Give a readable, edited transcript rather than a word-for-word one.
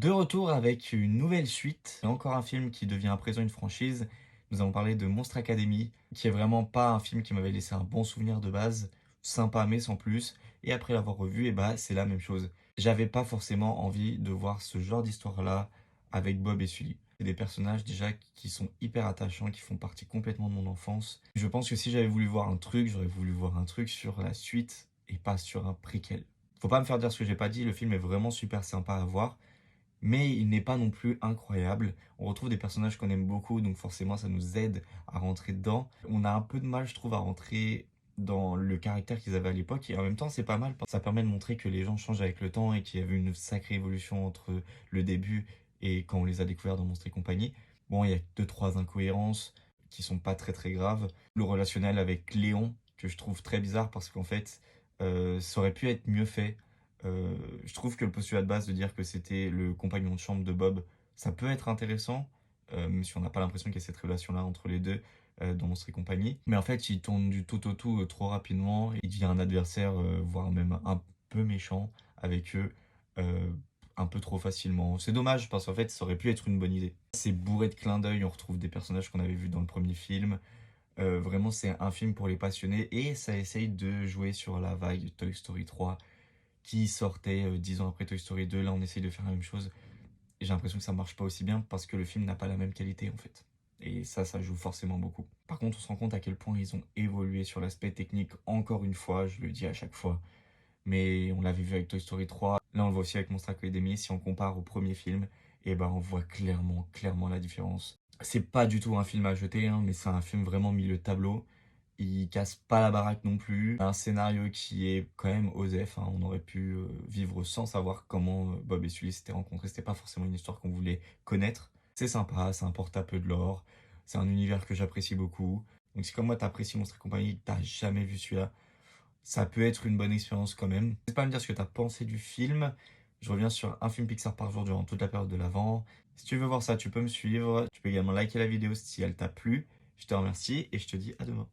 De retour avec une nouvelle suite, et encore un film qui devient à présent une franchise. Nous allons parler de Monstre Academy, qui est vraiment pas un film qui m'avait laissé un bon souvenir de base, sympa mais sans plus. Et après l'avoir revu, c'est la même chose. J'avais pas forcément envie de voir ce genre d'histoire-là avec Bob et Sully. C'est des personnages déjà qui sont hyper attachants, qui font partie complètement de mon enfance. Je pense que si j'avais voulu voir un truc, j'aurais voulu voir un truc sur la suite et pas sur un préquel. Faut pas me faire dire ce que j'ai pas dit, le film est vraiment super sympa à voir mais il n'est pas non plus incroyable. On retrouve des personnages qu'on aime beaucoup, donc forcément ça nous aide à rentrer dedans. On a un peu de mal, je trouve, à rentrer dans le caractère qu'ils avaient à l'époque, et en même temps c'est pas mal, parce que ça permet de montrer que les gens changent avec le temps et qu'il y avait une sacrée évolution entre le début et quand on les a découverts dans Monstres et compagnie. Bon, il y a deux, trois incohérences qui sont pas très très graves. Le relationnel avec Léon, que je trouve très bizarre parce qu'en fait, ça aurait pu être mieux fait. Euh, je trouve que le postulat de base de dire que c'était le compagnon de chambre de Bob, ça peut être intéressant, même si on n'a pas l'impression qu'il y a cette relation-là entre les deux dans Monstres et compagnie. Mais en fait, il tourne du tout au tout trop rapidement. Il devient un adversaire, voire même un peu méchant avec eux, euh, un peu trop facilement. C'est dommage parce qu'en fait, ça aurait pu être une bonne idée. C'est bourré de clins d'œil, on retrouve des personnages qu'on avait vus dans le premier film. Vraiment, c'est un film pour les passionnés et ça essaye de jouer sur la vague Toy Story 3 qui sortait 10 ans après Toy Story 2. Là, on essaye de faire la même chose. Et j'ai l'impression que ça marche pas aussi bien parce que le film n'a pas la même qualité en fait. Et ça joue forcément beaucoup. Par contre, on se rend compte à quel point ils ont évolué sur l'aspect technique, encore une fois, je le dis à chaque fois. Mais on l'avait vu avec Toy Story 3, là on le voit aussi avec Monster Academy. Si on compare au premier film, on voit clairement la différence. C'est pas du tout un film à jeter, hein, mais c'est un film vraiment milieu de tableau. Il casse pas la baraque non plus. Un scénario qui est quand même osef, hein. On aurait pu vivre sans savoir comment Bob et Sully s'étaient rencontrés. C'était pas forcément une histoire qu'on voulait connaître. C'est sympa, ça importe un peu de l'or. C'est un univers que j'apprécie beaucoup. Donc si comme moi t'apprécies Monstre et compagnie et que t'as jamais vu celui-là, ça peut être une bonne expérience quand même. N'hésite pas à me dire ce que t'as pensé du film. Je reviens sur un film Pixar par jour durant toute la période de l'Avent. Si tu veux voir ça, tu peux me suivre. Tu peux également liker la vidéo si elle t'a plu. Je te remercie et je te dis à demain.